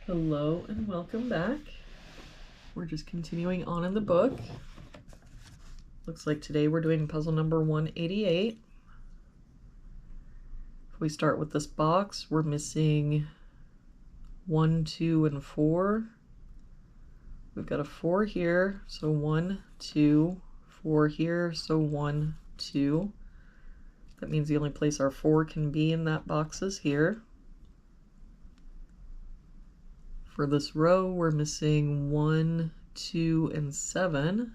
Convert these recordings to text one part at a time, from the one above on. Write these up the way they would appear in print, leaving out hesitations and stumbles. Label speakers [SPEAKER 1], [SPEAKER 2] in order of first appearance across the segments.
[SPEAKER 1] Hello and welcome back. We're just continuing on in the book. Looks like today we're doing puzzle number 188. If we start with this box, we're missing 1, 2, and 4. We've got a 4 here, so 1, 2, 4 here, so 1, 2. That means the only place our 4 can be in that box is here. For this row, we're missing 1, 2, and 7.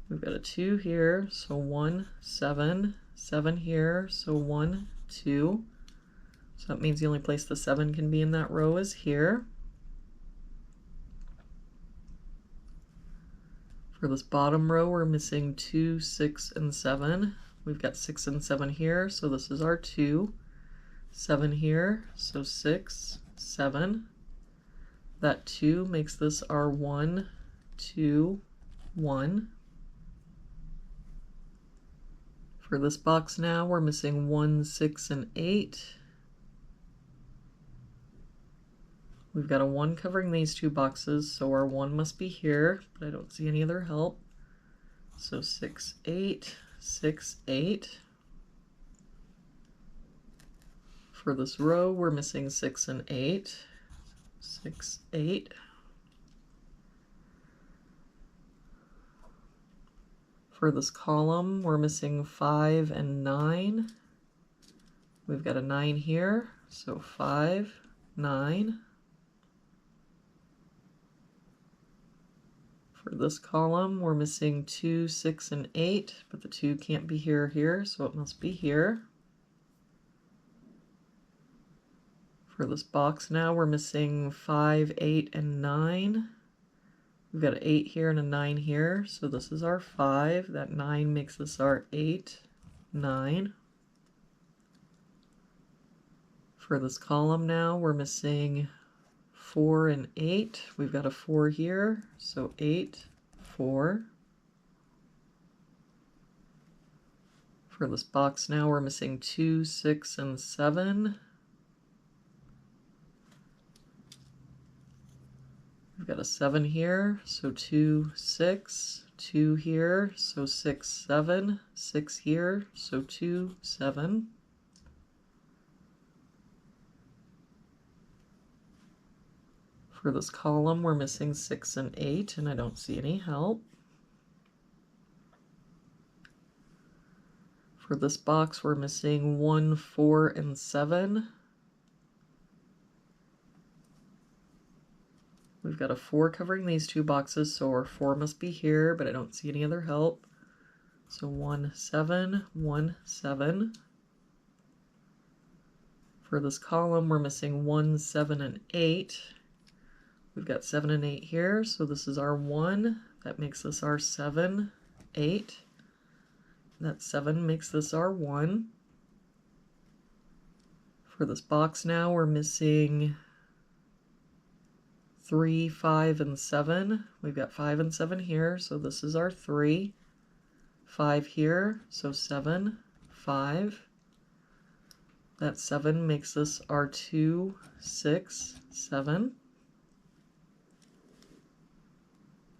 [SPEAKER 1] We've got a 2 here, so 1, 7, 7 here, so 1, 2. So that means the only place the 7 can be in that row is here. For this bottom row, we're missing 2, 6, and 7. We've got 6 and 7 here, so this is our 2. 7 here, so 6, 7. That 2 makes this our 1, 2, 1. For this box now, we're missing 1, 6, and 8. We've got a 1 covering these two boxes, so our 1 must be here, but I don't see any other help. So 6, 8, 6, 8. For this row, we're missing 6 and 8. 6, 8. For this column, we're missing 5 and 9. We've got a 9 here, so 5, 9. For this column, we're missing 2, 6, and 8, but the 2 can't be here, so it must be here. For this box now, we're missing 5, 8, and 9. We've got an 8 here and a 9 here, so this is our 5. That 9 makes this our 8, 9. For this column now, we're missing 4 and 8. We've got a 4 here, so 8, 4. For this box now, we're missing 2, 6, and 7. We've got a 7 here, so 2, 6, 2 here, so 6, 7, 6 here, so 2, 7. For this column, we're missing 6 and 8, and I don't see any help. For this box, we're missing 1, 4, and 7. We've got a 4 covering these two boxes, so our 4 must be here, but I don't see any other help. So 1, 7, 1, 7. For this column, we're missing 1, 7, and 8. We've got 7 and 8 here, so this is our 1. That makes this our 7, 8. That 7 makes this our 1. For this box now, we're missing 3, 5, and 7. We've got 5 and 7 here, so this is our 3. 5 here, so 7, 5. That 7 makes this our 2, 6, 7.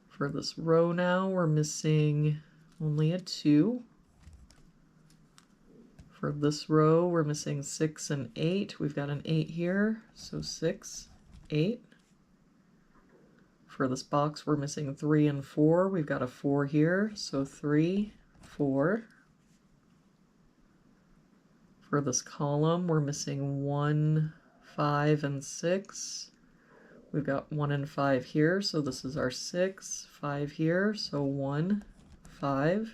[SPEAKER 1] For this row now, we're missing only a 2. For this row, we're missing 6 and 8. We've got an 8 here, so 6, 8. For this box, we're missing 3 and 4. We've got a 4 here, so 3, 4. For this column, we're missing 1, 5, and 6. We've got 1 and 5 here, so this is our 6, 5 here, so 1, 5.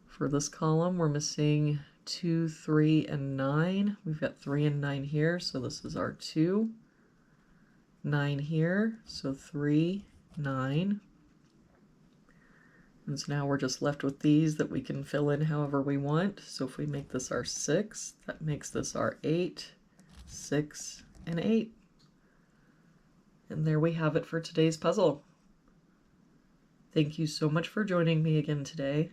[SPEAKER 1] For this column, we're missing 2, 3, and 9. We've got 3 and 9 here, so this is our 2. 9 here, so 3, 9. And so now we're just left with these that we can fill in however we want. So if we make this our 6, that makes this our 8, 6, and 8. And there we have it for today's puzzle. Thank you so much for joining me again today.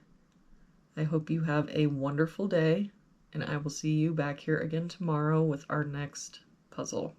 [SPEAKER 1] I hope you have a wonderful day, and I will see you back here again tomorrow with our next puzzle.